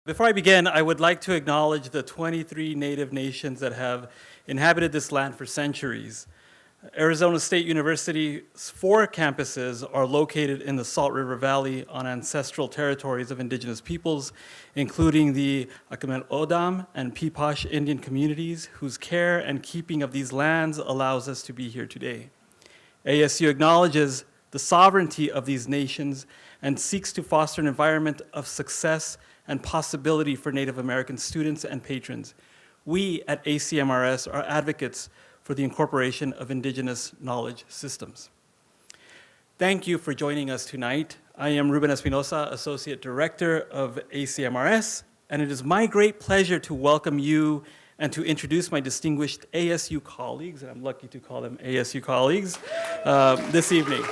Before I begin, I would like to acknowledge the 23 Native nations that have inhabited this land for centuries. Arizona State University's 4 campuses are located in the Salt River Valley on ancestral territories of Indigenous peoples, including the acclaimed Odam and Peeposh Indian communities, whose care and keeping of these lands allows us to be here today. ASU acknowledges the sovereignty of these nations and seeks to foster an environment of success and possibility for Native American students and patrons. We at ACMRS are advocates for the incorporation of Indigenous knowledge systems. Thank you for joining us tonight. I am Ruben Espinosa, Associate Director of ACMRS, and it is my great pleasure to welcome you and to introduce my distinguished ASU colleagues, and I'm lucky to call them ASU colleagues, this evening.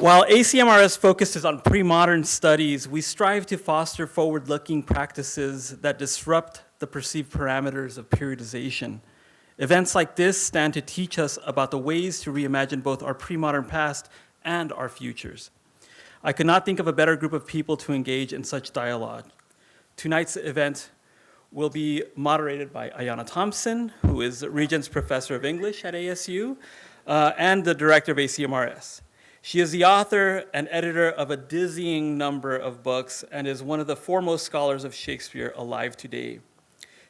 While ACMRS focuses on pre-modern studies, we strive to foster forward-looking practices that disrupt the perceived parameters of periodization. Events like this stand to teach us about the ways to reimagine both our pre-modern past and our futures. I could not think of a better group of people to engage in such dialogue. Tonight's event will be moderated by Ayanna Thompson, who is Regents Professor of English at ASU and the Director of ACMRS. She is the author and editor of a dizzying number of books and is one of the foremost scholars of Shakespeare alive today.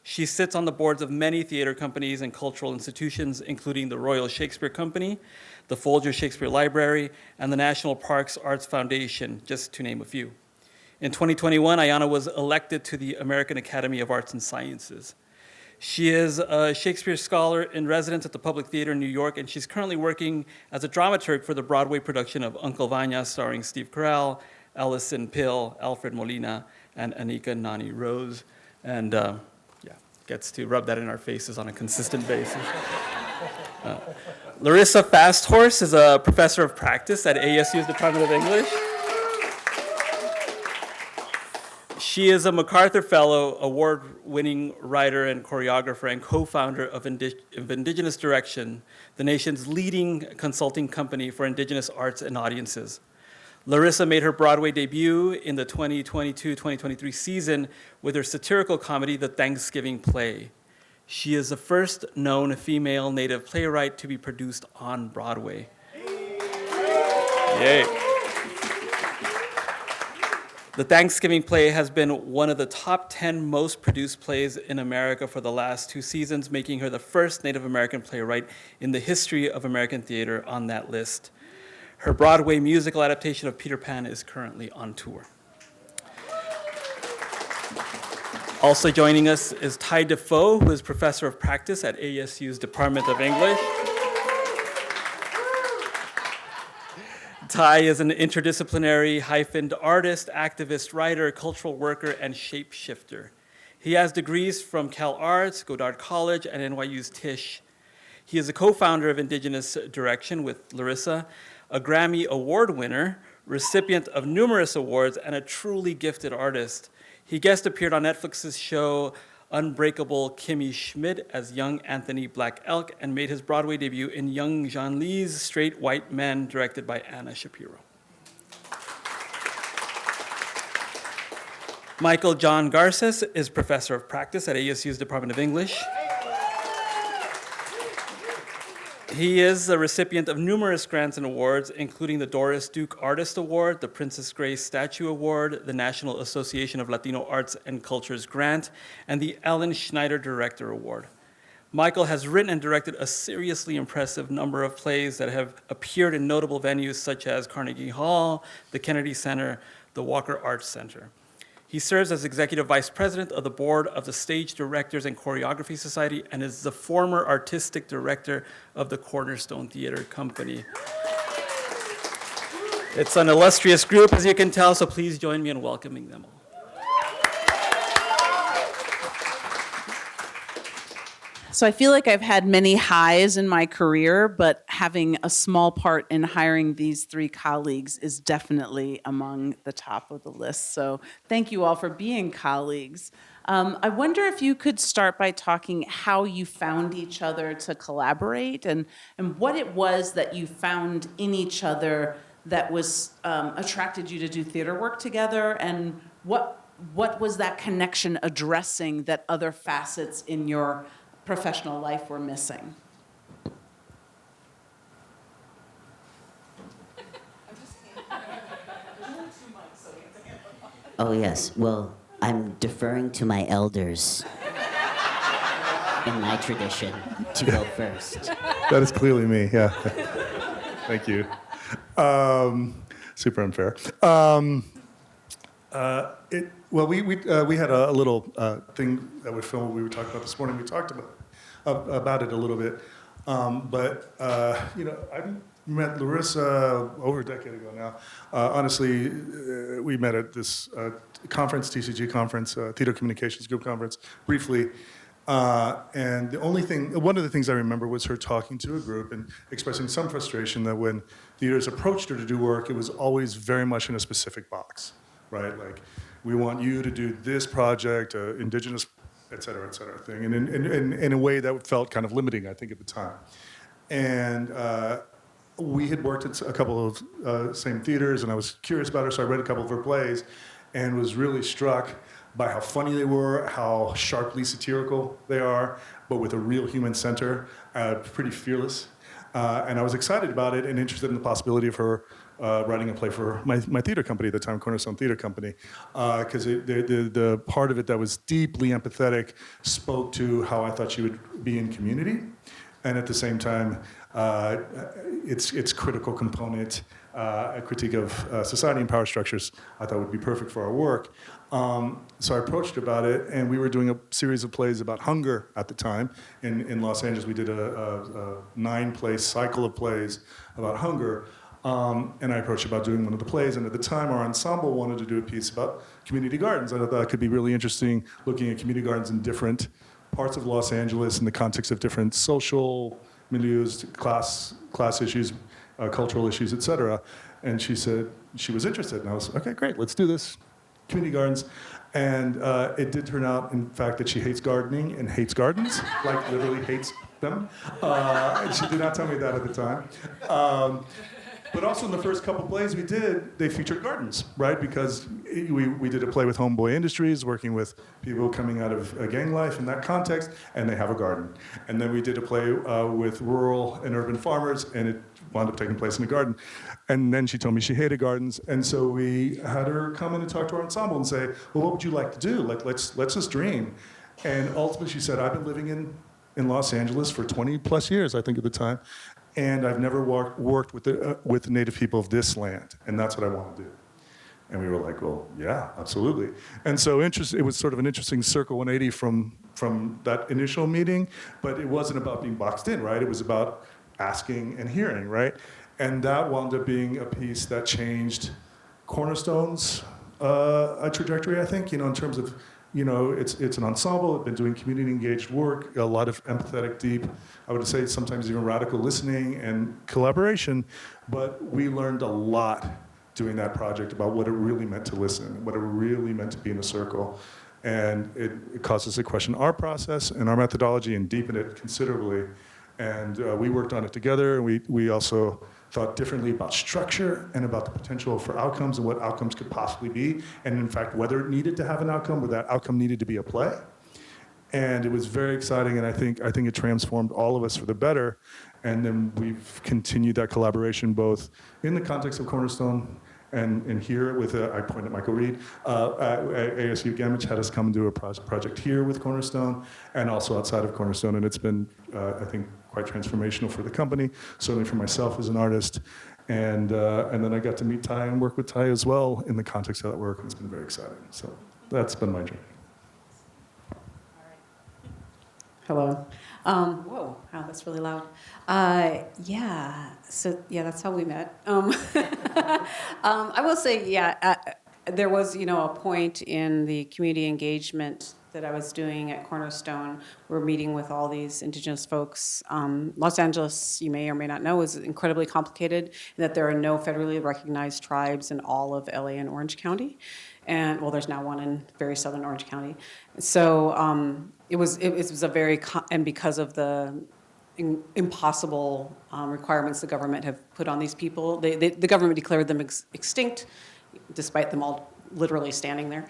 She sits on the boards of many theater companies and cultural institutions, including the Royal Shakespeare Company, the Folger Shakespeare Library, and the National Parks Arts Foundation, just to name a few. In 2021, Ayanna was elected to the American Academy of Arts and Sciences. She is a Shakespeare scholar in residence at the Public Theater in New York, and she's currently working as a dramaturg for the Broadway production of Uncle Vanya, starring Steve Carell, Allison Pill, Alfred Molina, and Anika Nani Rose, and gets to rub that in our faces on a consistent basis. Larissa FastHorse is a professor of practice at ASU's Department of English. She is a MacArthur Fellow, award-winning writer and choreographer and co-founder of Indigenous Direction, the nation's leading consulting company for Indigenous arts and audiences. Larissa made her Broadway debut in the 2022-2023 season with her satirical comedy, The Thanksgiving Play. She is the first known female Native playwright to be produced on Broadway. Yay. The Thanksgiving Play has been one of the top 10 most produced plays in America for the last 2 seasons, making her the first Native American playwright in the history of American theater on that list. Her Broadway musical adaptation of Peter Pan is currently on tour. Also joining us is Ty Defoe, who is professor of practice at ASU's Department of English. Ty is an interdisciplinary hyphened artist, activist, writer, cultural worker, and shapeshifter. He has degrees from Cal Arts, Goddard College, and NYU's Tisch. He is a co-founder of Indigenous Direction with Larissa, a Grammy Award winner, recipient of numerous awards, and a truly gifted artist. He guest appeared on Netflix's show Unbreakable Kimmy Schmidt as young Anthony Black Elk and made his Broadway debut in Young Jean Lee's Straight White Men, directed by Anna Shapiro. Michael John Garcés is professor of practice at ASU's Department of English. He is the recipient of numerous grants and awards, including the Doris Duke Artist Award, the Princess Grace Statue Award, the National Association of Latino Arts and Cultures Grant, and the Ellen Schneider Director Award. Michael has written and directed a seriously impressive number of plays that have appeared in notable venues such as Carnegie Hall, the Kennedy Center, the Walker Arts Center. He serves as executive vice president of the board of the Stage Directors and Choreography Society and is the former artistic director of the Cornerstone Theater Company. It's an illustrious group, as you can tell, so please join me in welcoming them all. So I feel like I've had many highs in my career, but having a small part in hiring these 3 colleagues is definitely among the top of the list. So thank you all for being colleagues. I wonder if you could start by talking how you found each other to collaborate and what it was that you found in each other that was attracted you to do theater work together, and what was that connection addressing that other facets in your professional life were missing? Oh, yes. Well, I'm deferring to my elders in my tradition to go first. That is clearly me, yeah. Thank you. Super unfair. We had a little thing that we filmed. We were talking about this morning. We talked about it a little bit, I met Larissa over a decade ago now. Honestly, we met at this conference, TCG conference, Theater Communications Group conference, briefly. And one of the things I remember was her talking to a group and expressing some frustration that when theaters approached her to do work, it was always very much in a specific box, right? Like, we want you to do this project, Indigenous, et cetera thing, and in a way that felt kind of limiting, I think, at the time. And we had worked at a couple of same theaters, and I was curious about her, so I read a couple of her plays and was really struck by how funny they were, how sharply satirical they are, but with a real human center, pretty fearless. And I was excited about it and interested in the possibility of her writing a play for my theater company at the time, Cornerstone Theater Company, because the part of it that was deeply empathetic spoke to how I thought she would be in community, and at the same time, its critical component, a critique of society and power structures, I thought would be perfect for our work. So I approached her about it, and we were doing a series of plays about hunger at the time. In Los Angeles, we did a 9-play cycle of plays about hunger. And I approached her about doing one of the plays, and at the time our ensemble wanted to do a piece about community gardens. I thought that could be really interesting, looking at community gardens in different parts of Los Angeles in the context of different social milieus, class issues, cultural issues, et cetera. And she said she was interested, and I was, okay, great, let's do this. Community gardens. And it did turn out, in fact, that she hates gardening and hates gardens, like literally hates them. And she did not tell me that at the time. But also in the first couple plays we did, they featured gardens, right? Because we did a play with Homeboy Industries, working with people coming out of gang life in that context, and they have a garden. And then we did a play with rural and urban farmers, and it wound up taking place in a garden. And then she told me she hated gardens, and so we had her come in and talk to our ensemble and say, well, what would you like to do? Like, let's just dream. And ultimately she said, I've been living in Los Angeles for 20 plus years, I think at the time, and I've never worked with the native people of this land, and that's what I want to do. And we were like, well, yeah, absolutely. And so it was sort of an interesting circle 180 from that initial meeting, but it wasn't about being boxed in, right? It was about asking and hearing, right? And that wound up being a piece that changed Cornerstone's trajectory, I think, in terms of, it's an ensemble, it's been doing community-engaged work, a lot of empathetic, deep, I would say sometimes even radical listening and collaboration, but we learned a lot doing that project about what it really meant to listen, what it really meant to be in a circle. And it caused us to question our process and our methodology and deepen it considerably. And we worked on it together, and we also thought differently about structure and about the potential for outcomes and what outcomes could possibly be, and in fact, whether it needed to have an outcome or that outcome needed to be a play. And it was very exciting, and I think it transformed all of us for the better. And then we've continued that collaboration both in the context of Cornerstone and here with, I point at Michael Reed, ASU Gamage had us come and do a project here with Cornerstone and also outside of Cornerstone. And it's been, I think, quite transformational for the company, certainly for myself as an artist. And then I got to meet Ty and work with Ty as well in the context of that work. And it's been very exciting. So that's been my journey. Hello. Whoa, wow, that's really loud. That's how we met. I will say, there was, a point in the community engagement that I was doing at Cornerstone. We're meeting with all these Indigenous folks. Los Angeles, you may or may not know, is incredibly complicated in that there are no federally recognized tribes in all of LA and Orange County. And, well, there's now one in very southern Orange County. So it was a very, and because of the impossible requirements the government have put on these people. The government declared them extinct, despite them all literally standing there,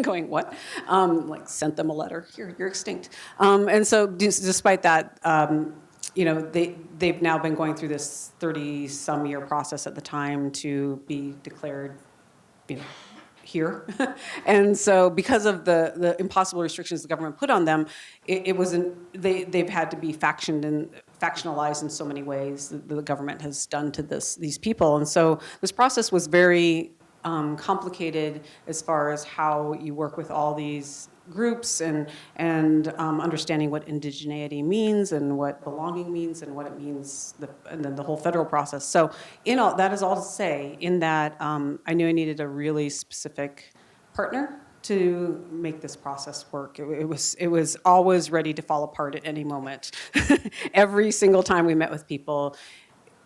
going, what? Like, sent them a letter, here, you're extinct. And so despite that, they've now been going through this 30-some year process at the time to be declared, here. And so because of the impossible restrictions the government put on them, they've had to be factionalized in so many ways that the government has done to these people. And so this process was very complicated as far as how you work with all these groups and understanding what indigeneity means and what belonging means and what it means, and then the whole federal process. So that is all to say, in that I knew I needed a really specific partner to make this process work. It was always ready to fall apart at any moment. Every single time we met with people,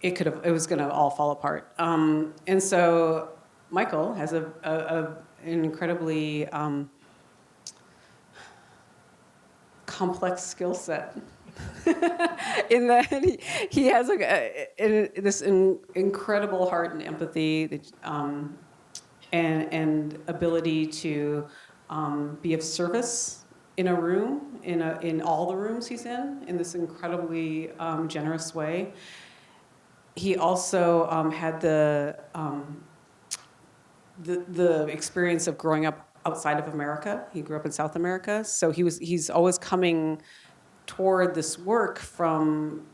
it was going to all fall apart. And so Michael has an incredibly complex skill set in that he has this incredible heart and empathy and ability to be of service in a room, in all the rooms he's in this incredibly generous way. He also had the experience of growing up outside of America. He grew up in South America, so he's always coming toward this work from,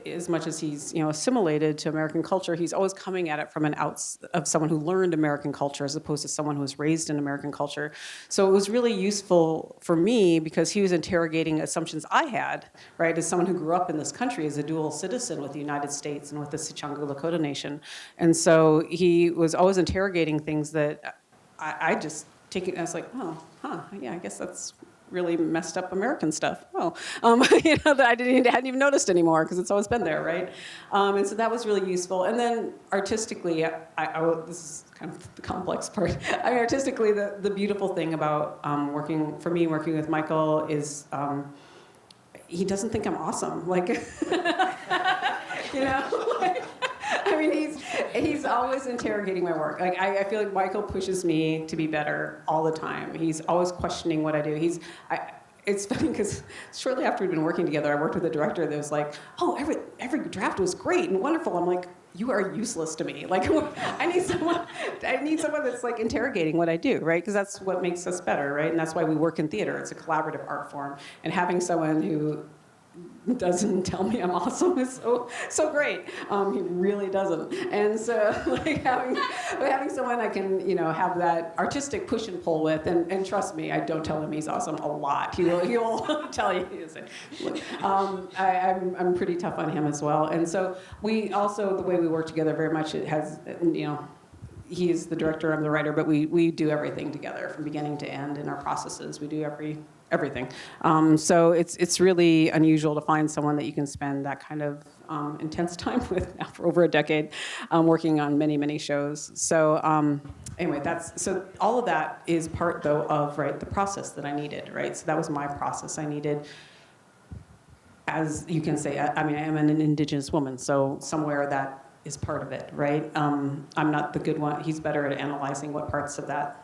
as much as he's assimilated to American culture, he's always coming at it from of someone who learned American culture as opposed to someone who was raised in American culture. So it was really useful for me because he was interrogating assumptions I had, right, as someone who grew up in this country as a dual citizen with the United States and with the Sicangu Lakota Nation. And so he was always interrogating things that I just take it, and I was like, yeah, I guess that's really messed up American stuff. That I hadn't even noticed anymore because it's always been there, right? And so that was really useful. And then artistically, this is kind of the complex part. I mean, artistically, the beautiful thing about working with Michael is he doesn't think I'm awesome. I mean, he's always interrogating my work. I feel like Michael pushes me to be better all the time. He's always questioning what I do. It's funny because shortly after we'd been working together, I worked with a director that was like, "Oh, every draft was great and wonderful." I'm like, "You are useless to me. I need someone that's interrogating what I do, right? Because that's what makes us better, right? And that's why we work in theater. It's a collaborative art form, and having someone who doesn't tell me I'm awesome is so great. He really doesn't. And so having someone I can have that artistic push and pull with, and trust me, I don't tell him he's awesome a lot. He'll tell you. I'm pretty tough on him as well. And so we also, the way we work together very much, it has he's the director, I'm the writer, but we do everything together from beginning to end in our processes. We do everything. So it's really unusual to find someone that you can spend that kind of intense time with now for over a decade, working on many, many shows. So anyway, so all of that is part, though, of the process that I needed, right? So that was my process. I needed, as you can say, I am an Indigenous woman, so somewhere that is part of it, right? I'm not the good one. He's better at analyzing what parts of that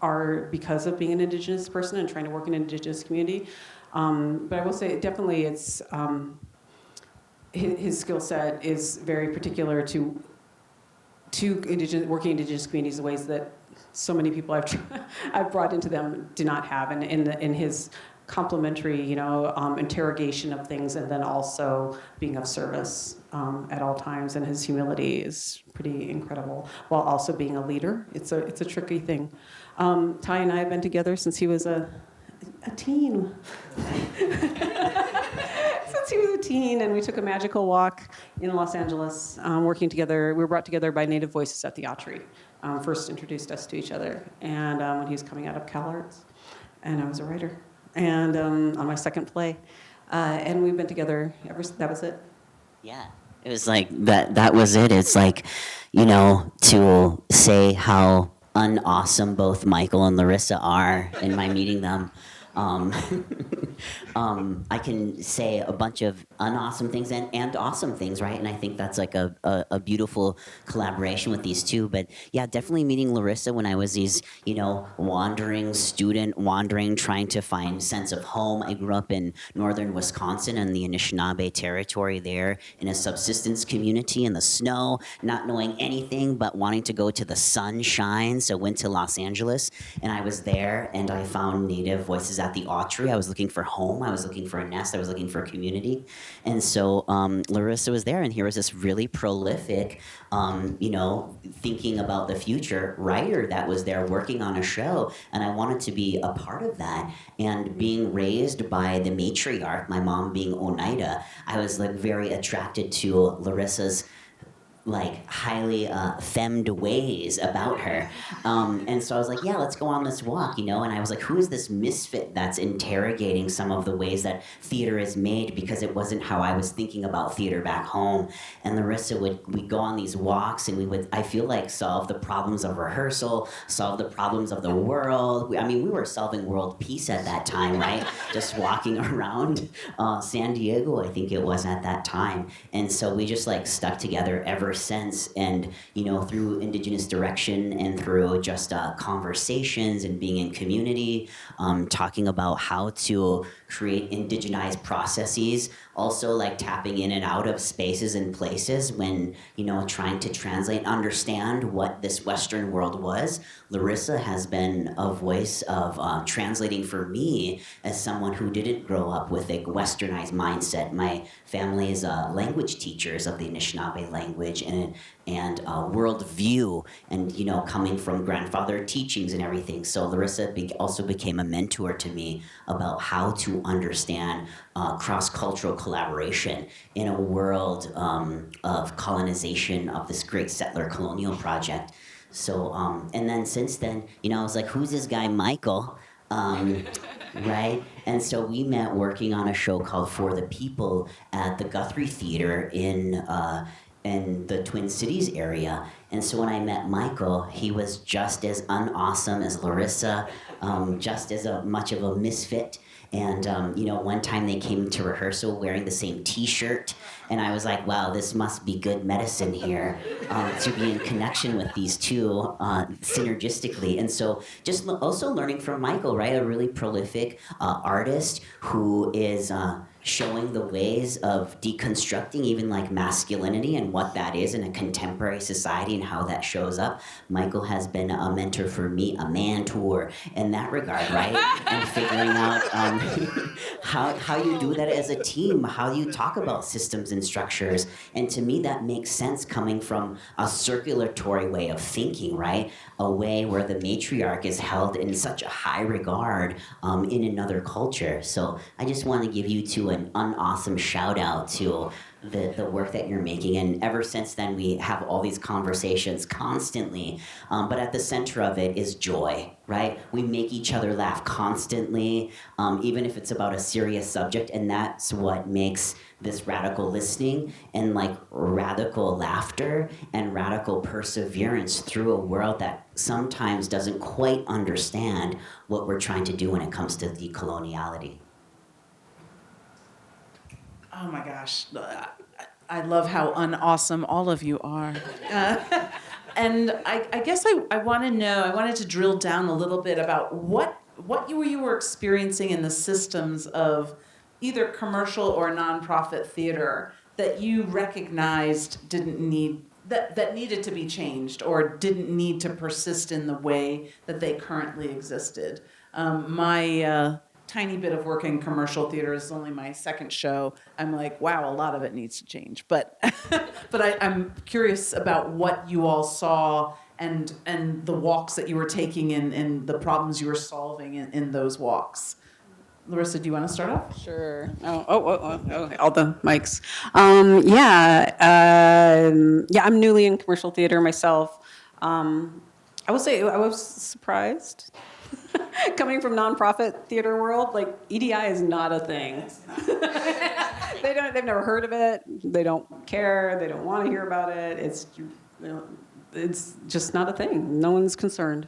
are because of being an Indigenous person and trying to work in an Indigenous community. But I will say, definitely, it's his skill set is very particular to working in Indigenous communities in ways that so many people I've brought into them do not have. And in his complementary, interrogation of things, and then also being of service at all times, and his humility is pretty incredible, while also being a leader. It's a tricky thing. Ty and I have been together since he was a teen. Since he was a teen, and we took a magical walk in Los Angeles, working together. We were brought together by Native Voices at the Theatre. First introduced us to each other, and when he was coming out of Cal Arts, and I was a writer, and on my second play, and we've been together ever since. That was it. Yeah, it was like that was it. It's like, to say how unawesome both Michael and Larissa are in my meeting them. I can say a bunch of unawesome things and awesome things, right? And I think that's like a beautiful collaboration with these two. But yeah, definitely meeting Larissa when I was these, wandering student, trying to find sense of home. I grew up in northern Wisconsin in the Anishinaabe territory there in a subsistence community in the snow, not knowing anything but wanting to go to the sunshine. So went to Los Angeles and I was there and I found Native Voices at the Autry. I was looking for home. I was looking for a nest. I was looking for a community. And so Larissa was there and here was this really prolific, thinking about the future writer that was there working on a show. And I wanted to be a part of that. And being raised by the matriarch, my mom being Oneida, I was like very attracted to Larissa's highly femmed ways about her. And so I was like, yeah, let's go on this walk, And I was like, who is this misfit that's interrogating some of the ways that theater is made because it wasn't how I was thinking about theater back home. And Larissa we'd go on these walks and we would, I feel like, solve the problems of rehearsal, solve the problems of the world. We were solving world peace at that time, right? Just walking around San Diego, I think it was at that time. And so we just stuck together ever since, and through Indigenous Direction and through just conversations and being in community, talking about how to create indigenized processes, also tapping in and out of spaces and places when trying to translate and understand what this Western world was. Larissa has been a voice of translating for me as someone who didn't grow up with a westernized mindset. My family is language teachers of the Anishinaabe language and world view, and coming from grandfather teachings and everything. So Larissa also became a mentor to me about how to understand cross-cultural collaboration in a world of colonization of this great settler colonial project. So and then since then, I was like, who's this guy Michael? Right? And so we met working on a show called For the People at the Guthrie Theater in the Twin Cities area. And so when I met Michael, he was just as unawesome as Larissa, just as much of a misfit. And, one time they came to rehearsal wearing the same T-shirt, and I was like, wow, this must be good medicine here, to be in connection with these two synergistically. And so just also learning from Michael, right, a really prolific artist who is showing the ways of deconstructing even masculinity and what that is in a contemporary society and how that shows up. Michael has been a mentor for me, a mentor in that regard, right? And figuring out how you do that as a team, how you talk about systems and structures. And to me, that makes sense coming from a circulatory way of thinking, right? A way where the matriarch is held in such a high regard in another culture. So I just want to give you two an unawesome shout out to the work that you're making. And ever since then, we have all these conversations constantly. But at the center of it is joy, right? We make each other laugh constantly, even if it's about a serious subject. And that's what makes this radical listening and radical laughter and radical perseverance through a world that sometimes doesn't quite understand what we're trying to do when it comes to decoloniality. Oh my gosh, I love how unawesome all of you are. And I guess I want to know, I wanted to drill down a little bit about what you were experiencing in the systems of either commercial or nonprofit theater that you recognized that needed to be changed or didn't need to persist in the way that they currently existed. My tiny bit of work in commercial theater is only my second show. I'm like, wow, a lot of it needs to change. But I'm curious about what you all saw and the walks that you were taking and the problems you were solving in those walks. Larissa, do you want to start off? Sure. Oh, all the mics. I'm newly in commercial theater myself. I will say I was surprised. Coming from nonprofit theater world, EDI is not a thing. They've never heard of it. They don't care. They don't want to hear about it. It's just not a thing. No one's concerned.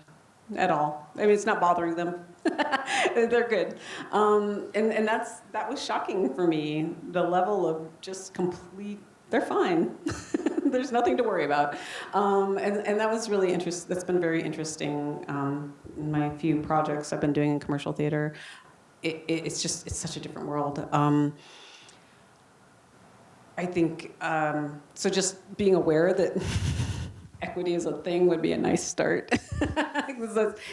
at all. I mean, it's not bothering them. They're good. And that was shocking for me, the level of just complete, they're fine. There's nothing to worry about. And that was really interesting. That's been very interesting in my few projects I've been doing in commercial theater. It's such a different world. I think, so just being aware that equity is a thing would be a nice start.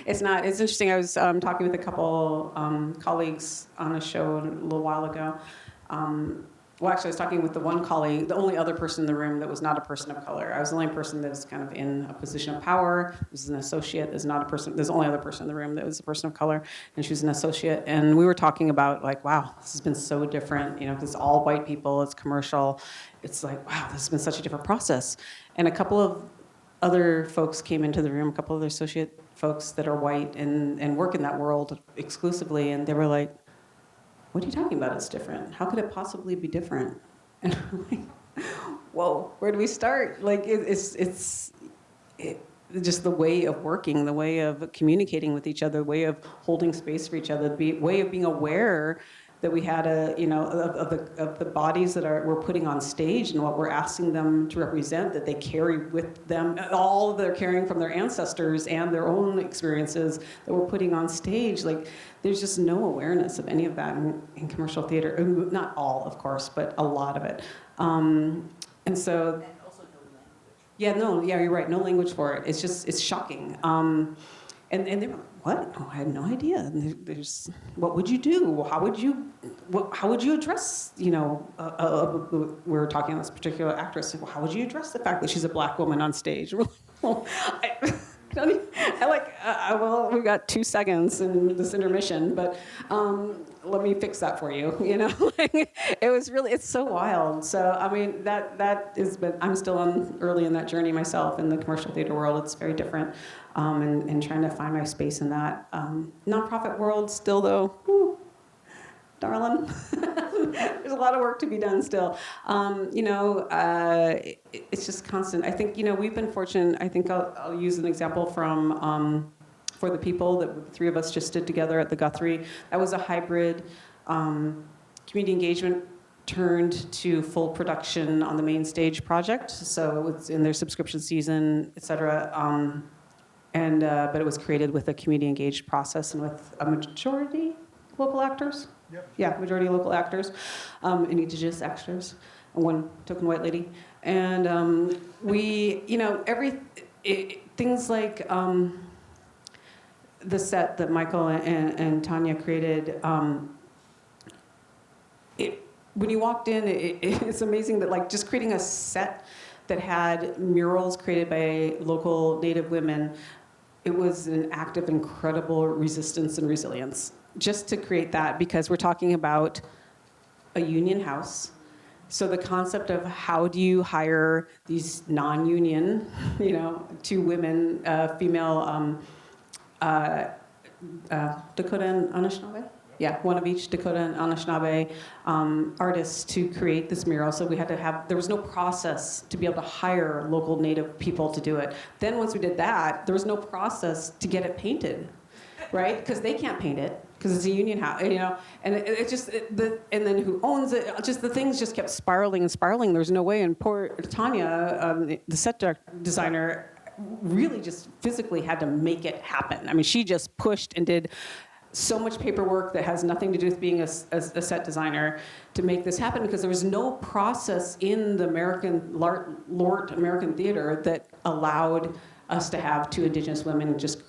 It's not, it's interesting. I was talking with a couple colleagues on a show a little while ago. Well, actually, I was talking with the one colleague, the only other person in the room that was not a person of color. I was the only person that was kind of in a position of power. This is an associate. There's not a person. There's the only other person in the room that was a person of color, and she was an associate. And we were talking about like, wow, this has been so different. You know, because it's all white people. It's commercial. It's like, wow, this has been such a different process. And a couple of other folks came into the room. A couple of other associate folks that are white and work in that world exclusively, and they were like, what are you talking about? It's different. How could it possibly be different? And I'm like, whoa, where do we start? Like, it's just the way of working, the way of communicating with each other, the way of holding space for each other, the way of being aware that we had of the bodies that we're putting on stage and what we're asking them to represent, that they carry with them, all they're carrying from their ancestors and their own experiences that we're putting on stage. Like, there's just no awareness of any of that in commercial theater. Not all, of course, but a lot of it. And so... And also no language. Yeah, you're right. No language for it. It's shocking. And they were, what? Oh, I had no idea. And there's, what would you do? How would you address, you know, we were talking about this particular actress. Well, how would you address the fact that she's a black woman on stage? Well, well, we've got 2 seconds in this intermission, but let me fix that for you. You know, it was really, it's so wild. So, I mean, that is, but I'm still early in that journey myself in the commercial theater world. It's very different, and trying to find my space in that. Nonprofit world still, though, whew, darling. There's a lot of work to be done still. You know, it's just constant. I think, you know, we've been fortunate. I think I'll use an example from For the People that the three of us just did together at the Guthrie. That was a hybrid community engagement turned to full production on the main stage project. So it was in their subscription season, et cetera. But it was created with a community engaged process and with a majority local actors. Yep. Yeah, majority local actors, and Indigenous actors, and one token white lady. And we, you know, things like the set that Michael and Tanya created, when you walked in, it's amazing that, like, just creating a set that had murals created by local Native women, it was an act of incredible resistance and resilience. Just to create that, because we're talking about a union house. So the concept of how do you hire these non-union, you know, 2 women, female, Dakota and Anishinaabe? Yeah, one of each, Dakota and Anishinaabe artists to create this mural. So we had to there was no process to be able to hire local Native people to do it. Then once we did that, there was no process to get it painted, right? Because they can't paint it, because it's a union house, you know. And and then who owns it? Just the things just kept spiraling and spiraling. There was no way. And poor Tanya, the set designer, really just physically had to make it happen. I mean, she just pushed and did so much paperwork that has nothing to do with being a set designer to make this happen, because there was no process in the LORT American theater that allowed us to have 2 Indigenous women just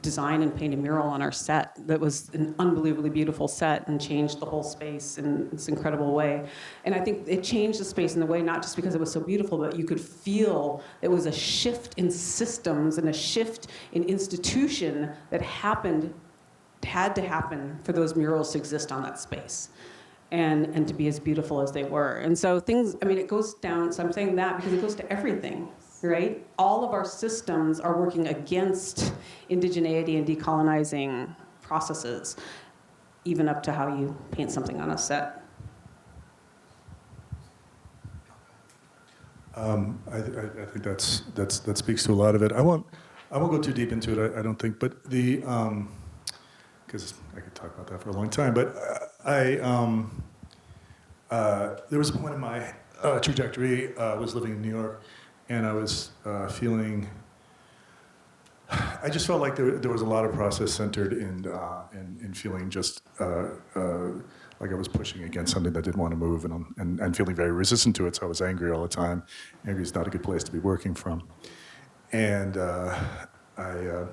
design and paint a mural on our set that was an unbelievably beautiful set and changed the whole space in this incredible way. And I think it changed the space in the way, not just because it was so beautiful, but you could feel it was a shift in systems and a shift in institution that had to happen for those murals to exist on that space and to be as beautiful as they were. And so things, I mean, it goes down, so I'm saying that because it goes to everything, right? All of our systems are working against indigeneity and decolonizing processes, even up to how you paint something on a set. I think that speaks to a lot of it. I want I won't go too deep into it, I don't think, but because I could talk about that for a long time, but there was a point in my trajectory, I was living in New York, and I was feeling, I just felt like there was a lot of process centered in feeling just like I was pushing against something that didn't want to move, and feeling very resistant to it, so I was angry all the time. Angry is not a good place to be working from. And I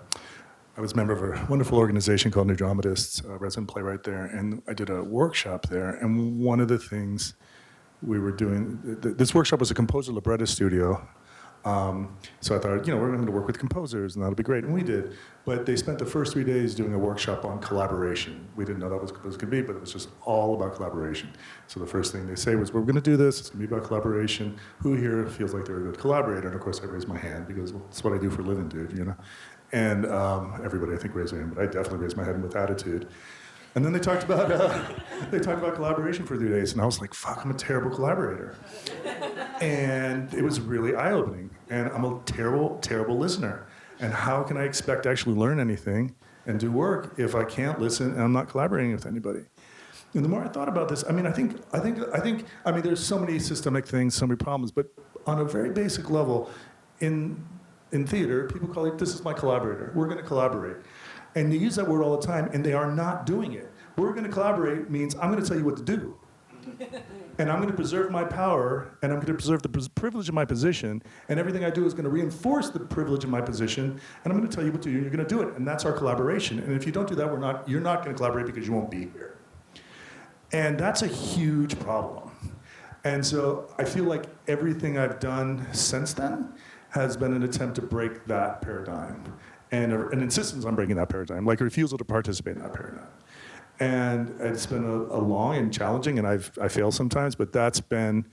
was a member of a wonderful organization called New Dramatists, resident playwright there, and I did a workshop there. And one of the things we were doing, this workshop was a composer librettist studio. So I thought, we're going to work with composers, and that'll be great. And we did. But they spent the first 3 days doing a workshop on collaboration. We didn't know that was what it was going to be, but it was just all about collaboration. So the first thing they say was, we're going to do this. It's going to be about collaboration. Who here feels like they're a good collaborator? And of course, I raised my hand because that's what I do for a living, dude, And everybody, I think, raised their hand, but I definitely raised my hand with attitude. And then they talked about collaboration for 3 days, and I was like, fuck, I'm a terrible collaborator. And it was really eye-opening. And I'm a terrible, terrible listener. And how can I expect to actually learn anything and do work if I can't listen and I'm not collaborating with anybody? And the more I thought about this, I think, there's so many systemic things, so many problems, but on a very basic level, in theater, people call it, this is my collaborator. We're going to collaborate. And they use that word all the time, and they are not doing it. We're going to collaborate means I'm going to tell you what to do. And I'm going to preserve my power, and I'm going to preserve the privilege of my position, and everything I do is going to reinforce the privilege of my position, and I'm going to tell you what to do, and you're going to do it. And that's our collaboration. And if you don't do that, you're not going to collaborate because you won't be here. And that's a huge problem. And so I feel like everything I've done since then has been an attempt to break that paradigm, and an insistence on breaking that paradigm, like a refusal to participate in that paradigm. And it's been a long and challenging, and I fail sometimes, but that's at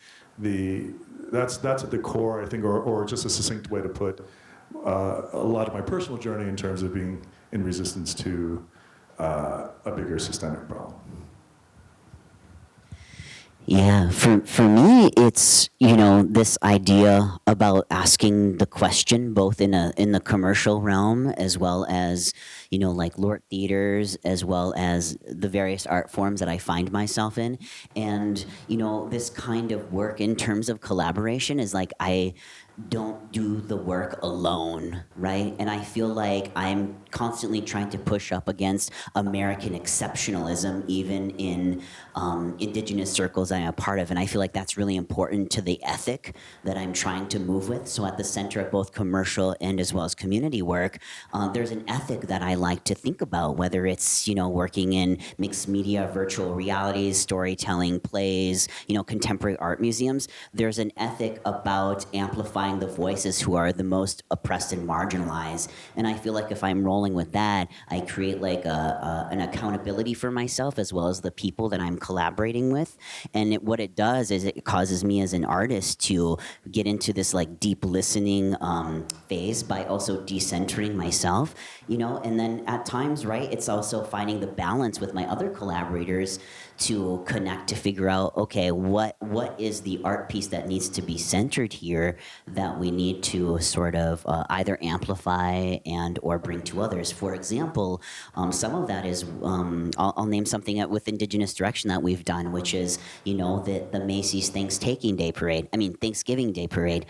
the core, I think, or just a succinct way to put a lot of my personal journey in terms of being in resistance to a bigger systemic problem. Yeah, for me, it's, this idea about asking the question, both in the commercial realm, as well as, like Lort theaters, as well as the various art forms that I find myself in. And, this kind of work in terms of collaboration is like, I don't do the work alone, right? And I feel like I'm constantly trying to push up against American exceptionalism, even in indigenous circles that I'm a part of. And I feel like that's really important to the ethic that I'm trying to move with. So at the center of both commercial and as well as community work, there's an ethic that I like to think about, whether it's, working in mixed media, virtual realities, storytelling, plays, contemporary art museums. There's an ethic about amplifying the voices who are the most oppressed and marginalized. And I feel like if I'm rolling with that, I create like an accountability for myself as well as the people that I'm collaborating with. And what it does is it causes me as an artist to get into this like deep listening phase by also decentering myself, and then at times, right, it's also finding the balance with my other collaborators to connect, to figure out, okay, what is the art piece that needs to be centered here that we need to sort of either amplify and or bring to others. For example, some of that is, I'll name something with Indigenous Direction that we've done, which is, the Macy's Thanksgiving Day Parade.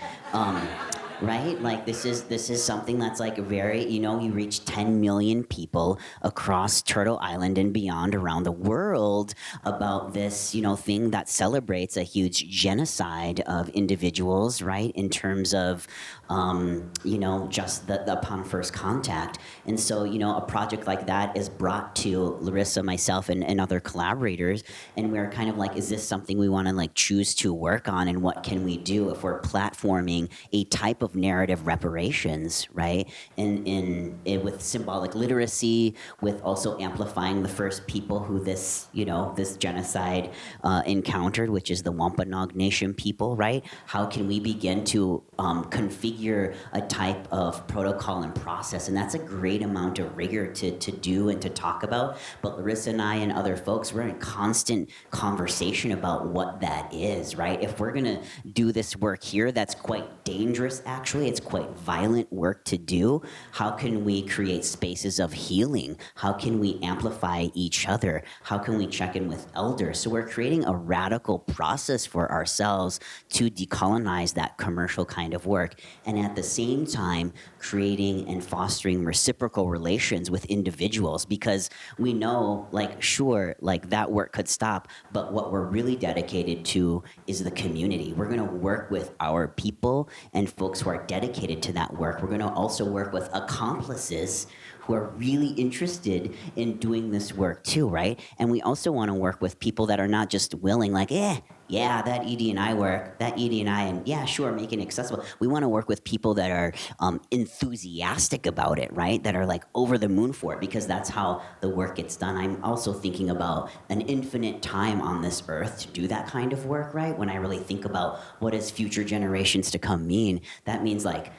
Right? Like this is something that's like very, you reach 10 million people across Turtle Island and beyond around the world about this, thing that celebrates a huge genocide of individuals, right? In terms of, just the upon first contact. And so, a project like that is brought to Larissa, myself, and other collaborators. And we're kind of like, is this something we want to like choose to work on? And what can we do if we're platforming a type of narrative reparations, right? And with symbolic literacy, with also amplifying the first people who this genocide encountered, which is the Wampanoag Nation people, right? How can we begin to configure a type of protocol and process? And that's a great amount of rigor to do and to talk about. But Larissa and I and other folks, we're in constant conversation about what that is, right? If we're gonna do this work here, that's quite dangerous at actually. It's quite violent work to do. How can we create spaces of healing? How can we amplify each other? How can we check in with elders? So we're creating a radical process for ourselves to decolonize that commercial kind of work, and at the same time creating and fostering reciprocal relations with individuals, because we know, like, sure, like that work could stop, but what we're really dedicated to is the community. We're going to work with our people and folks who are dedicated to that work. We're going to also work with accomplices who are really interested in doing this work too, right? And we also want to work with people that are not just willing, like, yeah, that ED&I work, that ED&I, and yeah, sure, make it accessible. We want to work with people that are enthusiastic about it, right? That are like over the moon for it, because that's how the work gets done. I'm also thinking about an infinite time on this earth to do that kind of work, right? When I really think about what does future generations to come mean, that means like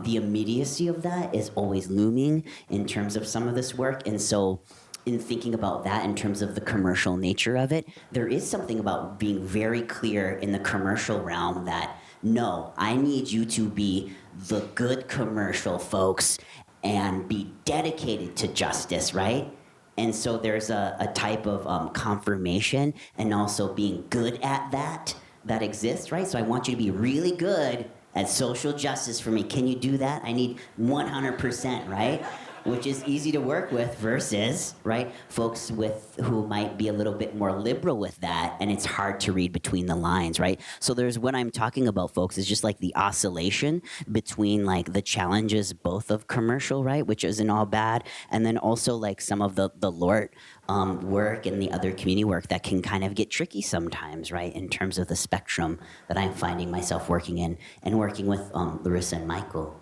the immediacy of that is always looming in terms of some of this work. And so in thinking about that in terms of the commercial nature of it, there is something about being very clear in the commercial realm that, no, I need you to be the good commercial folks and be dedicated to justice, right? And so there's a type of confirmation and also being good at that exists, right? So I want you to be really good at social justice for me. Can you do that? I need 100%, right? Which is easy to work with versus, right, folks who might be a little bit more liberal with that, and it's hard to read between the lines, right? So there's what I'm talking about, folks, is just like the oscillation between like the challenges both of commercial, right, which isn't all bad, and then also like some of the LORT work and the other community work that can kind of get tricky sometimes, right, in terms of the spectrum that I'm finding myself working in and working with Larissa and Michael.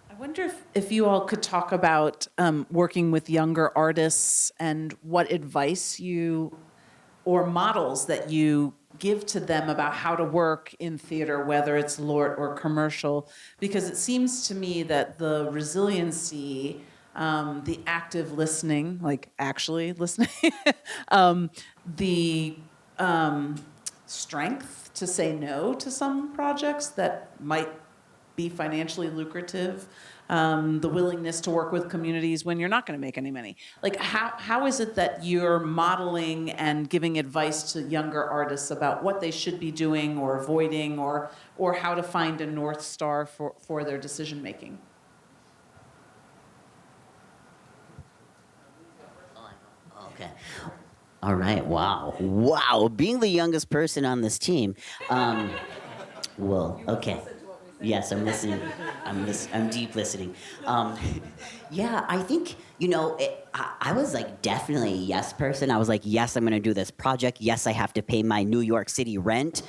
I wonder if you all could talk about working with younger artists and what advice you or models that you give to them about how to work in theater, whether it's LORT or commercial, because it seems to me that the resiliency, the active listening, like actually listening, the strength to say no to some projects that might be financially lucrative, the willingness to work with communities when you're not going to make any money. Like, how is it that you're modeling and giving advice to younger artists about what they should be doing or avoiding, or how to find a North Star for their decision making? Okay. All right. Wow. Being the youngest person on this team. Well, okay. Yes, I'm listening. I'm deep listening. Yeah, I think, I was like definitely a yes person. I was like, yes, I'm going to do this project. Yes, I have to pay my New York City rent.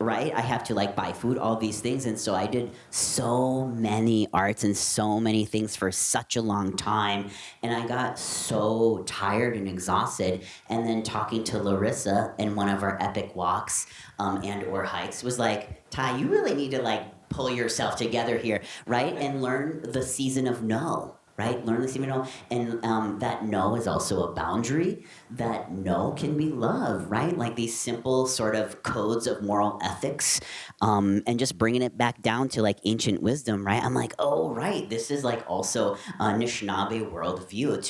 Right? I have to like buy food, all these things. And so I did so many arts and so many things for such a long time. And I got so tired and exhausted. And then talking to Larissa in one of our epic walks and or hikes was like, Ty, you really need to like pull yourself together here, right? And learn the season of no. Right? Learn the season of no. And that no is also a boundary. That no can be love, right? Like these simple sort of codes of moral ethics, and just bringing it back down to like ancient wisdom, right? I'm like, oh, right. This is like also a Anishinaabe worldview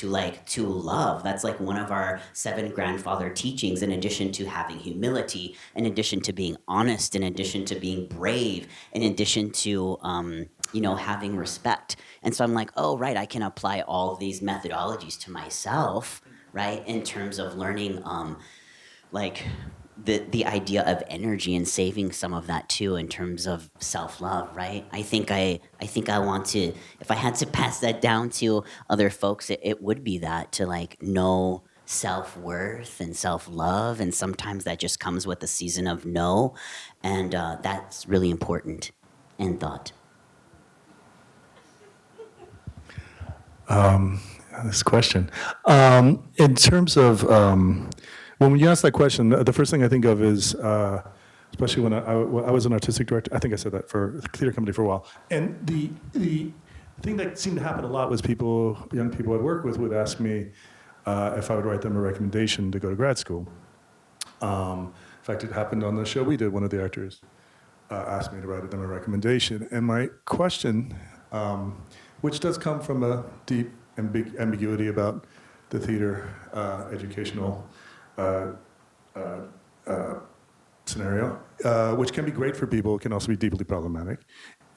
to love. That's like one of our 7 grandfather teachings, in addition to having humility, in addition to being honest, in addition to being brave, in addition to, having respect. And so I'm like, oh, right, I can apply all of these methodologies to myself, right, in terms of learning, like, the idea of energy and saving some of that, too, in terms of self-love, right? I think I want to, if I had to pass that down to other folks, it would be that, to, like, know self-worth and self-love, and sometimes that just comes with the season of no, and that's really important in thought. This question. In terms of, when you ask that question, the first thing I think of is, especially when I was an artistic director, I think I said that for a theater company for a while, and the thing that seemed to happen a lot was young people I'd work with would ask me if I would write them a recommendation to go to grad school. In fact, it happened on the show we did, one of the actors asked me to write them a recommendation. And my question, which does come from a deep ambiguity about the theater educational scenario, which can be great for people, can also be deeply problematic,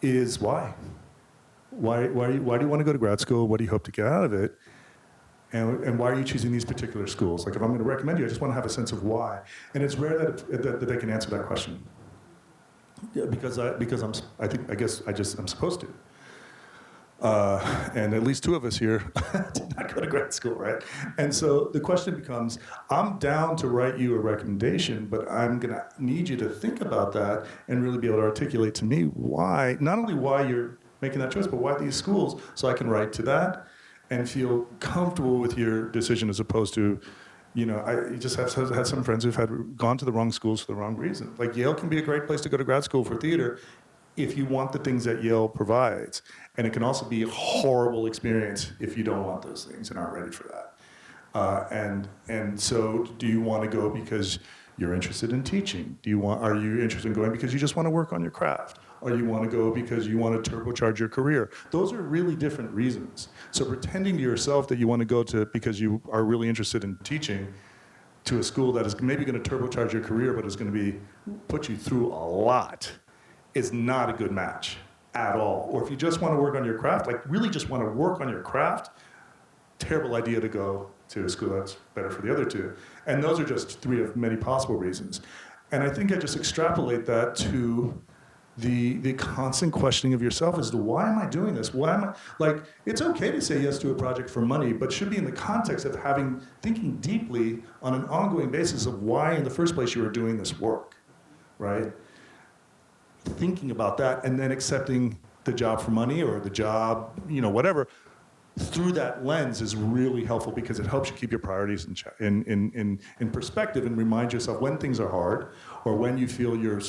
is why? Why do you want to go to grad school? What do you hope to get out of it? And why are you choosing these particular schools? Like, if I'm going to recommend you, I just want to have a sense of why. And it's rare that I can answer that question. Yeah, because I guess I'm supposed to. And at least two of us here did not go to grad school, right? And so the question becomes, I'm down to write you a recommendation, but I'm going to need you to think about that and really be able to articulate to me why, not only why you're making that choice, but why these schools, so I can write to that and feel comfortable with your decision, as opposed to, I just have had some friends who've gone to the wrong schools for the wrong reason. Like, Yale can be a great place to go to grad school for theater if you want the things that Yale provides. And it can also be a horrible experience if you don't want those things and aren't ready for that. And so do you want to go because you're interested in teaching? Are you interested in going because you just want to work on your craft? Or you want to go because you want to turbocharge your career? Those are really different reasons. So pretending to yourself that you want to go to because you are really interested in teaching to a school that is maybe going to turbocharge your career, but is going to put you through a lot, is not a good match at all. Or if you just want to work on your craft, like really just want to work on your craft, terrible idea to go to a school that's better for the other two. And those are just three of many possible reasons. And I think I just extrapolate that to the constant questioning of yourself as to, why am I doing this? It's okay to say yes to a project for money, but should be in the context of thinking deeply on an ongoing basis of why in the first place you are doing this work, right? Thinking about that and then accepting the job for money or the job, whatever, through that lens is really helpful, because it helps you keep your priorities in perspective and remind yourself when things are hard, or when you feel you're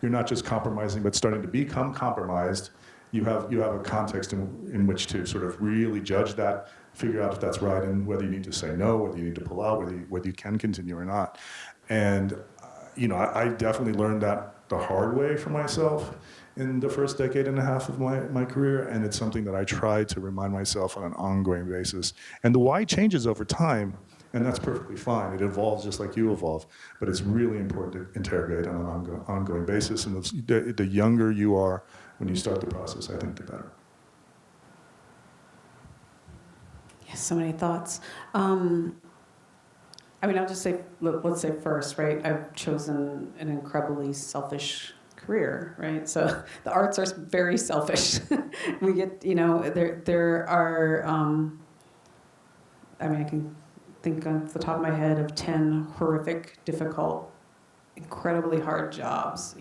not just compromising but starting to become compromised. You have a context in which to sort of really judge that, figure out if that's right, and whether you need to say no, whether you need to pull out, whether you can continue or not. And I definitely learned that the hard way for myself in the first decade and a half of my career, and it's something that I try to remind myself on an ongoing basis. And the why changes over time, and that's perfectly fine. It evolves just like you evolve, but it's really important to interrogate on an ongoing basis. And the younger you are when you start the process, I think the better. Yes, so many thoughts. I'll just say, let's say first, right? I've chosen an incredibly selfish career, right? So the arts are very selfish. We get, there are, I can think off the top of my head of 10 horrific, difficult, incredibly hard jobs,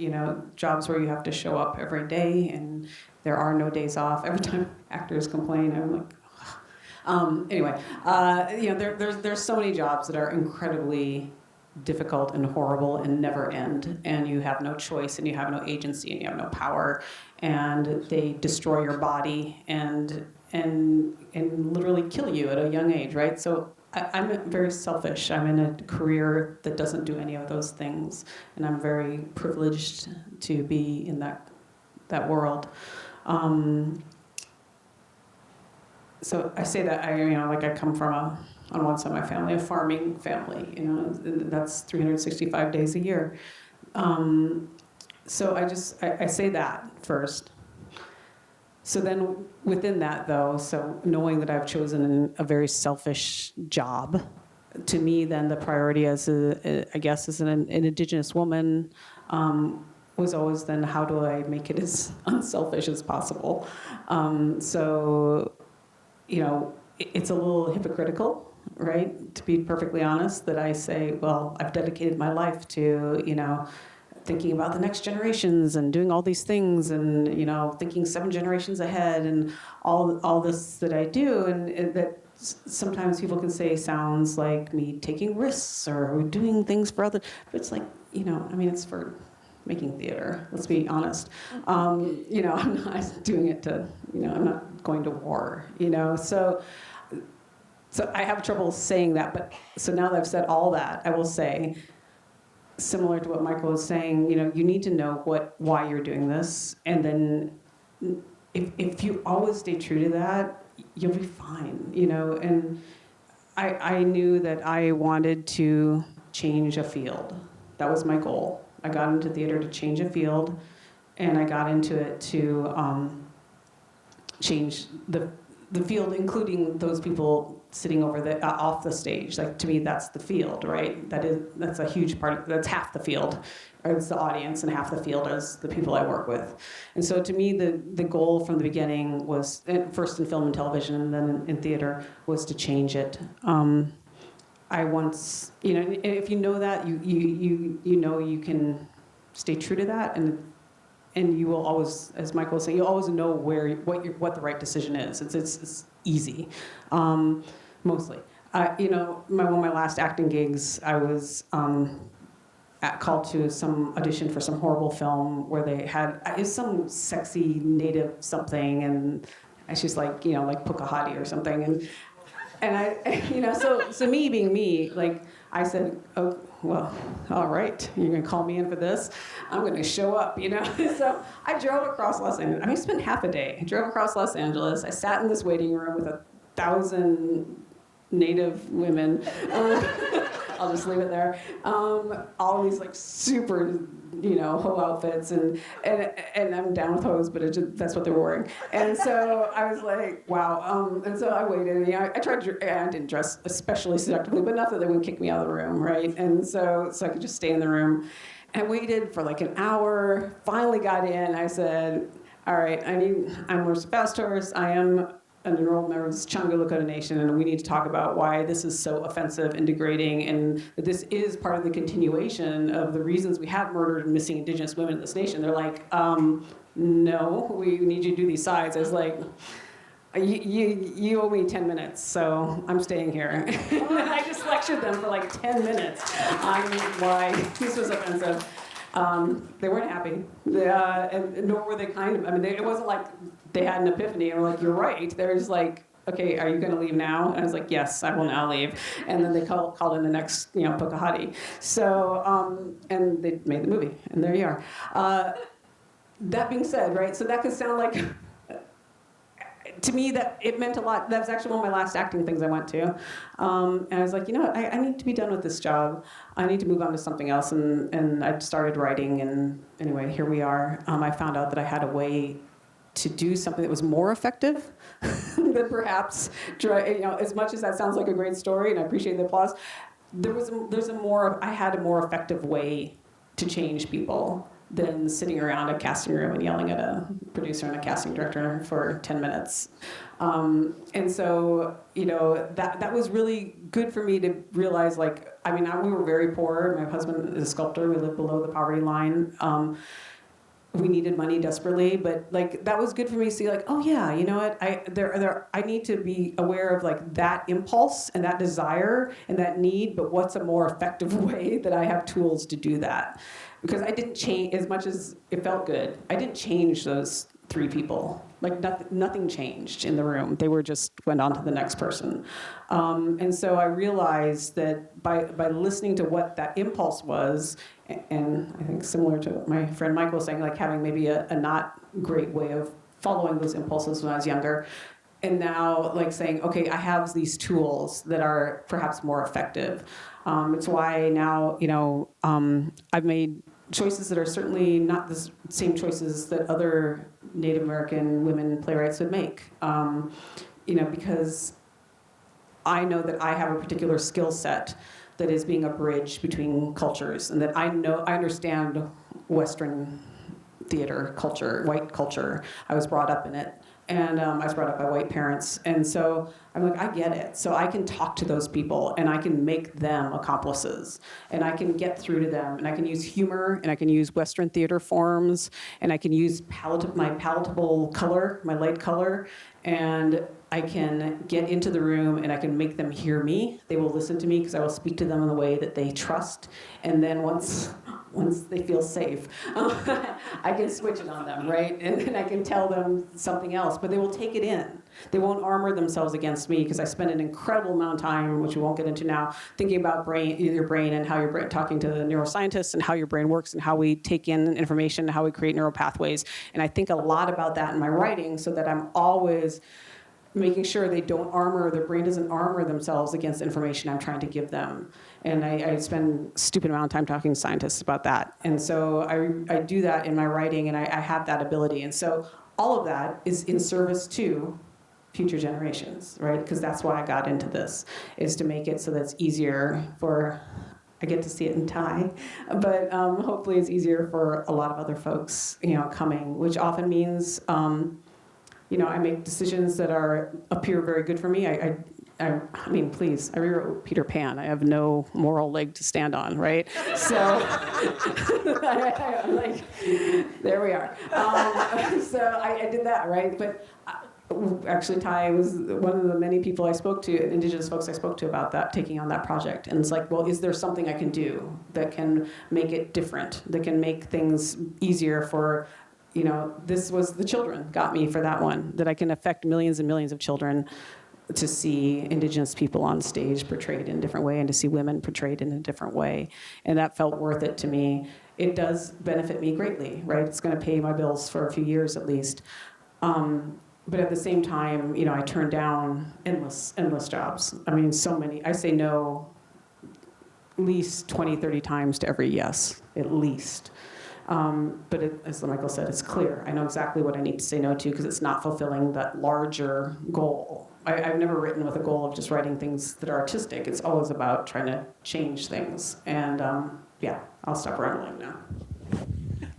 jobs where you have to show up every day and there are no days off. Every time actors complain, I'm like, there's so many jobs that are incredibly difficult and horrible and never end, and you have no choice and you have no agency and you have no power, and they destroy your body and literally kill you at a young age, right? So I'm very selfish. I'm in a career that doesn't do any of those things, and I'm very privileged to be in that world. So I say that I come from on one side of my family, a farming family. That's 365 days a year. So I say that first. So then within that, though, so knowing that I've chosen a very selfish job, to me, then the priority as an Indigenous woman was always then, how do I make it as unselfish as possible? It's a little hypocritical, right? To be perfectly honest, that I say, well, I've dedicated my life to, thinking about the next generations and doing all these things and, thinking 7 generations ahead and all this that I do, and that sometimes people can say sounds like me taking risks or doing things for others, but it's like, it's for making theater, let's be honest. I'm not doing it to, I'm not going to war, so I have trouble saying that, but so now that I've said all that, I will say similar to what Michael was saying, you need to know why you're doing this, and then if you always stay true to that, you'll be fine, And I knew that I wanted to change a field. That was my goal. I got into theater to change a field, and I got into it to change the field, including those people sitting over off the stage. Like, to me, that's the field, right? That's a huge part. That's half the field. Or it's the audience, and half the field is the people I work with. And so, to me, the goal from the beginning was, first in film and television, and then in theater, was to change it. I once, if you know that, you know you can stay true to that, and you will always, as Michael was saying, you'll always know what the right decision is. It's easy, mostly. One of my last acting gigs, I was called to some audition for some horrible film where they had some sexy native something, and she's like Pocahontas or something, and I, so me being me, like, I said, oh, well, all right, you're gonna call me in for this? I'm gonna show up, So I drove across Los Angeles. I spent half a day. I drove across Los Angeles. I sat in this waiting room with 1,000 Native women. I'll just leave it there. All these super, hoe outfits, and I'm down with hose, but that's what they were wearing. And so I was like, wow. And so I waited, and I tried. I didn't dress especially seductively, but enough that they wouldn't kick me out of the room, right? And so I could just stay in the room. And I waited for an hour. Finally got in. I said, all right, I'm Larissa FastHorse. I am an enrolled member of the Sicangu Lakota Nation, and we need to talk about why this is so offensive and degrading, and that this is part of the continuation of the reasons we have murdered and missing Indigenous women in this nation. They're like, no, we need you to do these sides. I was like, you owe me 10 minutes, so I'm staying here. I just lectured them for 10 minutes on why this was offensive. They weren't happy, and nor were they kind of. It wasn't like they had an epiphany and were like, "You're right." They were just like, "Okay, are you going to leave now?" And I was like, "Yes, I will now leave." And then they called in the next, Pocahontas. So, and they made the movie, and there you are. That being said, right? So that could sound like. To me, that it meant a lot. That was actually one of my last acting things I went to. And I was like, I need to be done with this job. I need to move on to something else. And I started writing. And anyway, here we are. I found out that I had a way to do something that was more effective than perhaps, as much as that sounds like a great story, and I appreciate the applause, I had a more effective way to change people than sitting around a casting room and yelling at a producer and a casting director for 10 minutes. And so, that was really good for me to realize, we were very poor. My husband is a sculptor. We lived below the poverty line. We needed money desperately, but that was good for me to see, oh yeah, you know what? I need to be aware of that impulse and that desire and that need, but what's a more effective way that I have tools to do that? Because I didn't change, as much as it felt good, I didn't change those 3 people. Nothing changed in the room. They went on to the next person. And so I realized that by listening to what that impulse was, and I think similar to what my friend Michael was saying, having maybe a not great way of following those impulses when I was younger, and now saying, okay, I have these tools that are perhaps more effective. It's why now, I've made choices that are certainly not the same choices that other Native American women playwrights would make. Because I know that I have a particular skill set that is being a bridge between cultures, and that I understand Western theater culture, white culture. I was brought up in it. And I was brought up by white parents. And so I'm like, I get it. So I can talk to those people, and I can make them accomplices. And I can get through to them. And I can use humor, and I can use Western theater forms, and I can use my palatable color, my light color. And I can get into the room, and I can make them hear me. They will listen to me because I will speak to them in a way that they trust. And then once once they feel safe, I can switch it on them, right? And then I can tell them something else, but they will take it in. They won't armor themselves against me because I spend an incredible amount of time, which we won't get into now, thinking about your brain and how your brain, talking to the neuroscientists and how your brain works and how we take in information, how we create neural pathways. And I think a lot about that in my writing so that I'm always making sure their brain doesn't armor themselves against information I'm trying to give them. And I spend a stupid amount of time talking to scientists about that. And so I do that in my writing, and I have that ability. And so all of that is in service to future generations, right? Because that's why I got into this, is to make it so that it's easier for, I get to see it in Thai, but hopefully it's easier for a lot of other folks, coming, which often means, I make decisions that appear very good for me. I mean, please, I rewrote Peter Pan. I have no moral leg to stand on, right? So, I'm like, there we are. So I did that, right? But actually, Ty was one of the many people I spoke to, Indigenous folks I spoke to about that, taking on that project. And it's like, well, is there something I can do that can make it different, that can make things easier for, this was the children got me for that one, that I can affect millions and millions of children to see Indigenous people on stage portrayed in a different way and to see women portrayed in a different way. And that felt worth it to me. It does benefit me greatly, right? It's going to pay my bills for a few years at least. But at the same time, I turn down endless jobs. I mean, so many. I say no at least 20, 30 times to every yes, at least. But as Michael said, it's clear. I know exactly what I need to say no to because it's not fulfilling that larger goal. I've never written with a goal of just writing things that are artistic. It's always about trying to change things. And I'll stop rambling now.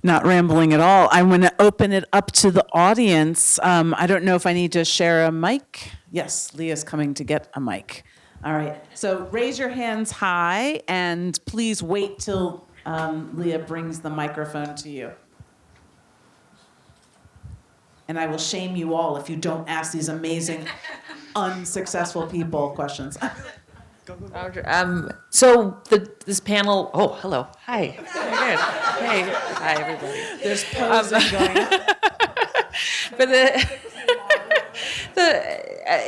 Not rambling at all. I'm going to open it up to the audience. I don't know if I need to share a mic. Yes, Leah's coming to get a mic. All right. So raise your hands high, and please wait till Leah brings the microphone to you. And I will shame you all if you don't ask these amazing, unsuccessful people questions. So this panel. Oh, hello. Hi. Hey. Hi, everybody. There's posing going on. But the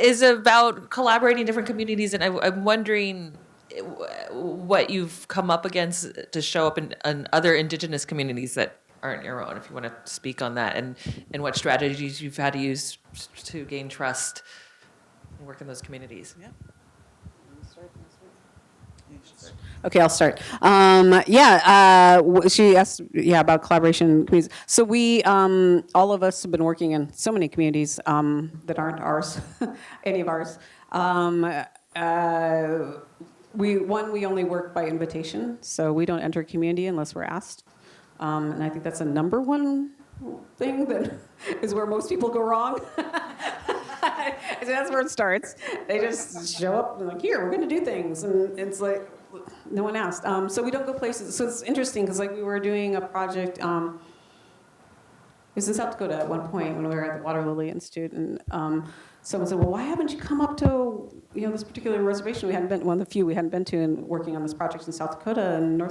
is about collaborating in different communities, and I'm wondering what you've come up against to show up in other Indigenous communities that aren't your own. If you want to speak on that, and what strategies you've had to use to gain trust and work in those communities. Yeah. Okay, I'll start. She asked, about collaboration communities. So we, all of us have been working in so many communities that aren't ours, any of ours. We only work by invitation, so we don't enter a community unless we're asked. And I think that's a number one thing that is where most people go wrong. So that's where it starts. They just show up and like, here, we're going to do things. And it's like, no one asked. So we don't go places. So it's interesting because we were doing a project. It was in South Dakota at one point when we were at the Water Lily Institute. And someone said, well, why haven't you come up to this particular reservation we hadn't been, one of the few we hadn't been to, and working on this project in South Dakota and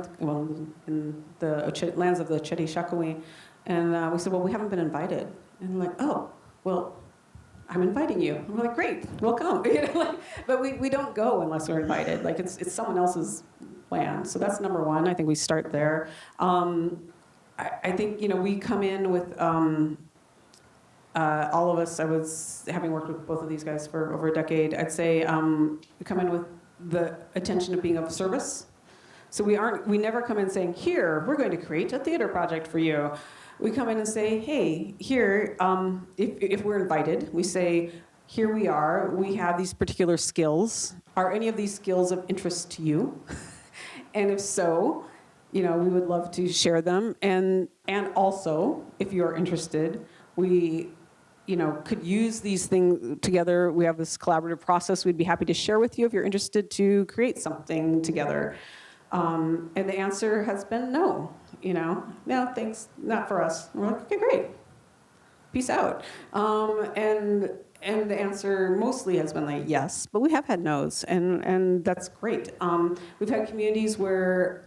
in the lands of the Chetty Shakowee. And we said, well, we haven't been invited. And we're like, oh, well, I'm inviting you. And we're like, great, we'll come. But we don't go unless we're invited. It's someone else's land. So that's number one. I think we start there. I think, we come in with all of us. I was having worked with both of these guys for over a decade. I'd say we come in with the intention of being of service. So we never come in saying, here, we're going to create a theater project for you. We come in and say, hey, here, if we're invited, we say, here we are, we have these particular skills. Are any of these skills of interest to you? And if so, we would love to share them. And also, if you're interested, we could use these things together. We have this collaborative process we'd be happy to share with you if you're interested to create something together. And the answer has been no. No, thanks, not for us. And we're like, okay, great, peace out. And the answer mostly has been like yes, but we have had no's, and that's great. We've had communities where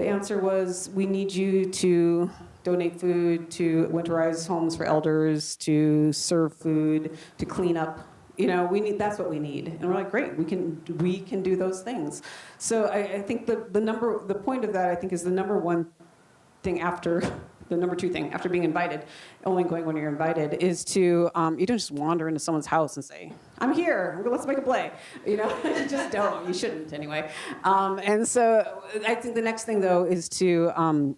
the answer was, we need you to donate food, to winterize homes for elders, to serve food, to clean up. That's what we need. And we're like, great, we can do those things. So I think the point of that, I think, is the number one thing after, the number two thing after being invited, only going when you're invited, is to, you don't just wander into someone's house and say, I'm here, let's make a play. You just don't, you shouldn't anyway. And so I think the next thing, though, is to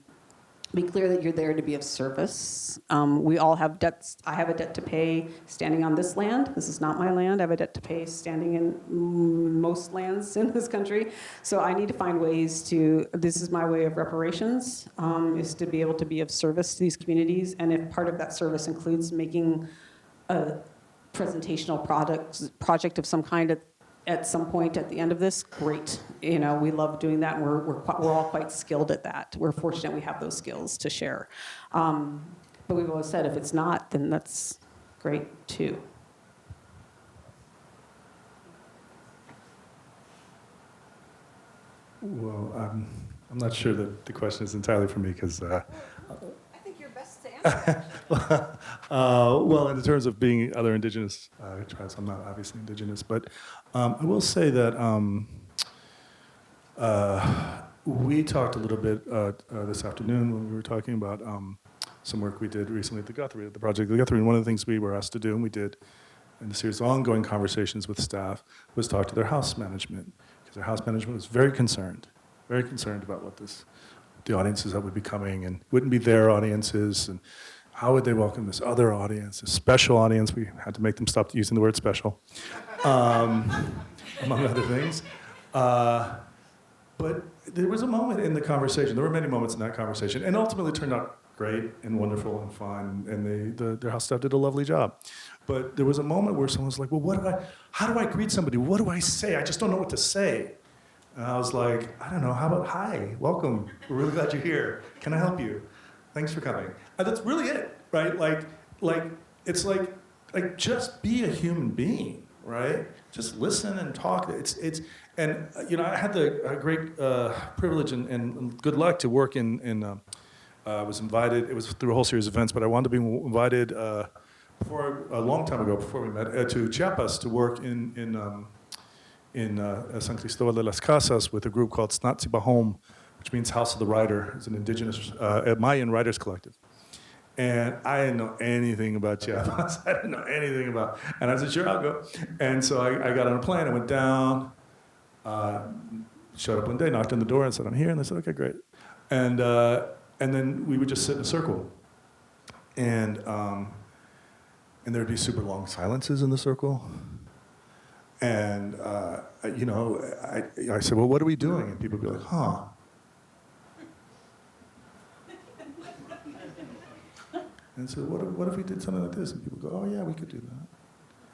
be clear that you're there to be of service. We all have debts. I have a debt to pay standing on this land. This is not my land. I have a debt to pay standing in most lands in this country. So I need to find ways this is my way of reparations, is to be able to be of service to these communities. And if part of that service includes making a presentational project of some kind at some point at the end of this, great. We love doing that, and we're all quite skilled at that. We're fortunate we have those skills to share. But we've always said, if it's not, then that's great too. Well, I'm not sure that the question is entirely for me, because I think you're best to answer. well, in terms of being other indigenous tribes, I'm not obviously indigenous, but I will say that we talked a little bit this afternoon when we were talking about some work we did recently at the Guthrie, at the Project of the Guthrie, and one of the things we were asked to do, and we did in the series of ongoing conversations with staff, was talk to their house management, because their house management was very concerned about what the audiences that would be coming, and wouldn't be their audiences, and how would they welcome this other audience, a special audience. We had to make them stop using the word special, among other things. But there was a moment in the conversation, there were many moments in that conversation, and ultimately it turned out great and wonderful and fun, and their house staff did a lovely job. But there was a moment where someone was like, well, how do I greet somebody? What do I say? I just don't know what to say. And I was like, I don't know, how about hi, welcome, we're really glad you're here. Can I help you? Thanks for coming. And that's really it, right? It's like just be a human being, right? Just listen and talk. I had the great privilege and good luck to work I was invited, it was through a whole series of events, but I wanted to be invited a long time ago, before we met, to Chiapas to work in San Cristobal de las Casas with a group called Tznatzibahom, which means House of the Writer. It's an indigenous Mayan writers collective. And I didn't know anything about Chiapas. I didn't know anything about, and I said, sure, I'll go. And so I got on a plane, I went down, showed up one day, knocked on the door and said, I'm here. And they said, okay, great. And then we would just sit in a circle. And there'd be super long silences in the circle. And, I said, well, what are we doing? And people would be like, huh. And so what if we did something like this? And people go, oh, yeah, we could do that.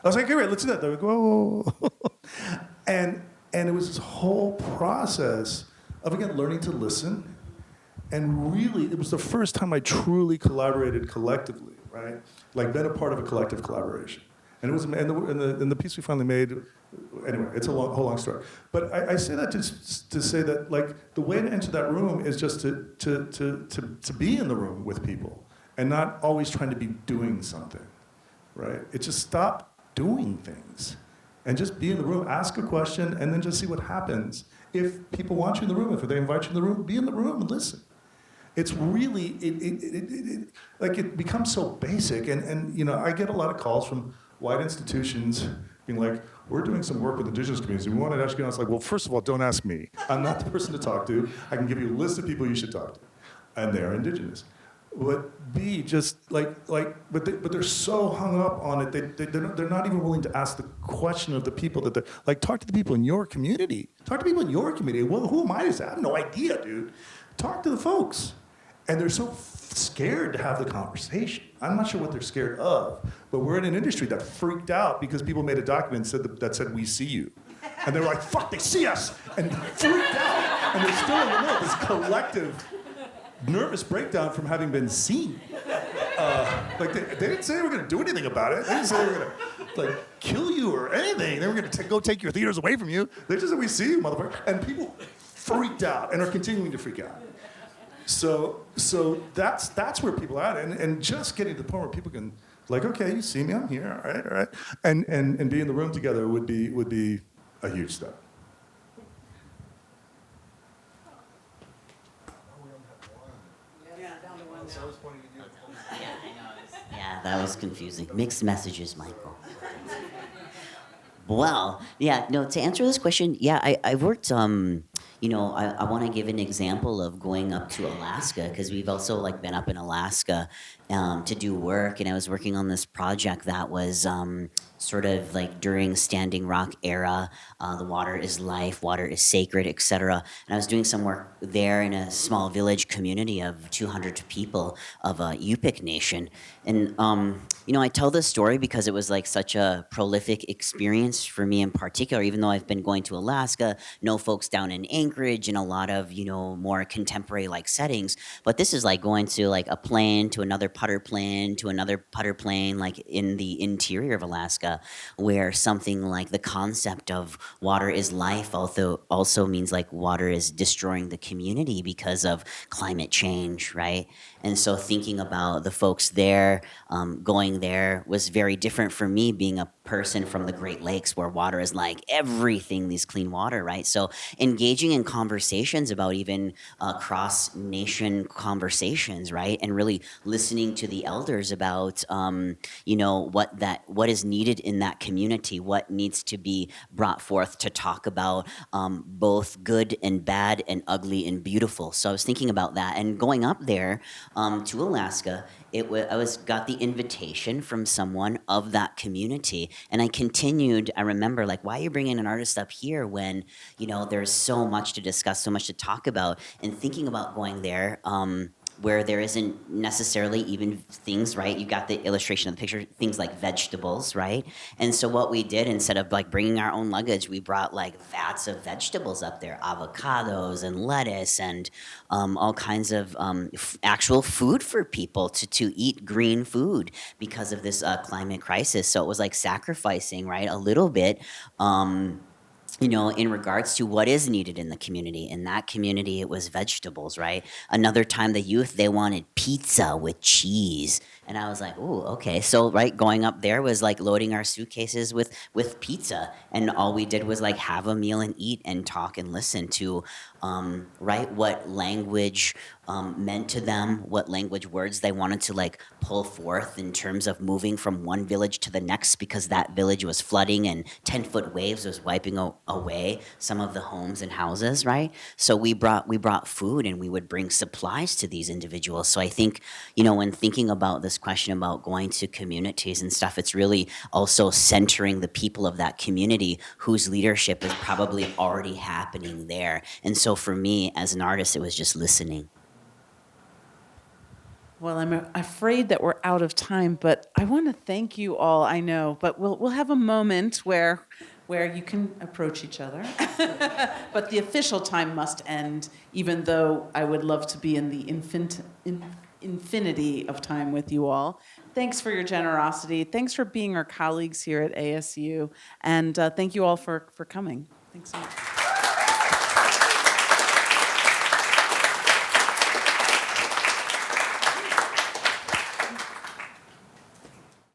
I was like, okay, great, let's do that. They would go, whoa. And it was this whole process of, again, learning to listen. And really, it was the first time I truly collaborated collectively, right? Like, been a part of a collective collaboration. And it was, and the piece we finally made, anyway, it's a whole long story. But I say that to say that, like, the way to enter that room is just to be in the room with people and not always trying to be doing something, right? It's just stop doing things and just be in the room, ask a question, and then just see what happens. If people want you in the room, if they invite you in the room, be in the room and listen. It's really, it becomes so basic. And I get a lot of calls from white institutions being like, we're doing some work with indigenous communities. We want to ask you. And I was like, well, first of all, don't ask me. I'm not the person to talk to. I can give you a list of people you should talk to. And they're indigenous. But B, just but they're so hung up on it, they're not even willing to ask the question of the people that they're, like, talk to the people in your community. Talk to people in your community. Well, who am I to say? I have no idea, dude. Talk to the folks. And they're so scared to have the conversation. I'm not sure what they're scared of, but we're in an industry that freaked out because people made a document that said, we see you. And they were like, fuck, they see us, and freaked out. And they're still in the middle of this collective nervous breakdown from having been seen. They didn't say they were gonna do anything about it. They didn't say they were gonna kill you or anything. They were gonna go take your theaters away from you. They just said, we see you, motherfucker. And people freaked out and are continuing to freak out. So that's where people are at, and just getting to the point where people can, like, okay, you see me, I'm here, all right, and be in the room together would be a huge step. Yeah, that was confusing. Mixed messages, Michael. Well, yeah, no, to answer this question, yeah, I worked, I want to give an example of going up to Alaska, because we've also, like, been up in Alaska to do work, and I was working on this project that was sort of like during Standing Rock era, the water is life, water is sacred, etc. And I was doing some work there in a small village community of 200 people of Yupik Nation. And, I tell this story because it was like such a prolific experience for me in particular, even though I've been going to Alaska, know folks down in Anchorage and a lot of, more contemporary like settings. But this is like going to like a plane to another putter plane to another putter plane, like in the interior of Alaska, where something like the concept of water is life also means like water is destroying the community because of climate change, right? And so thinking about the folks there, going there was very different for me being a person from the Great Lakes where water is like everything, these clean water, right? So engaging in conversations about even cross-nation conversations, right? And really listening to the elders about, what is needed in that community, what needs to be brought forth to talk about both good and bad and ugly and beautiful. So I was thinking about that, and going up there to Alaska, I got the invitation from someone of that community, and I remember, like, why are you bringing an artist up here when, there's so much to discuss, so much to talk about, and thinking about going there, where there isn't necessarily even things, right? You got the illustration of the picture, things like vegetables, right? And so what we did, instead of like bringing our own luggage, we brought like vats of vegetables up there, avocados and lettuce and all kinds of actual food for people to eat green food because of this climate crisis. So it was like sacrificing, right, a little bit, in regards to what is needed in the community. In that community, it was vegetables, right? Another time, the youth, they wanted pizza with cheese. And I was like, oh, okay. So, right, going up there was like loading our suitcases with pizza. And all we did was like have a meal and eat and talk and listen to, what language meant to them, what language words they wanted to like pull forth in terms of moving from one village to the next, because that village was flooding and 10-foot waves was wiping away some of the homes and houses, right? So we brought food, and we would bring supplies to these individuals. So I think, when thinking about this question about going to communities and stuff, it's really also centering the people of that community whose leadership is probably already happening there. And so for me as an artist, it was just listening. Well, I'm afraid that we're out of time, but I want to thank you all. I know, but we'll have a moment where you can approach each other. But the official time must end, even though I would love to be in the infinity of time with you all. Thanks for your generosity. Thanks for being our colleagues here at ASU. And thank you all for coming. Thanks so much.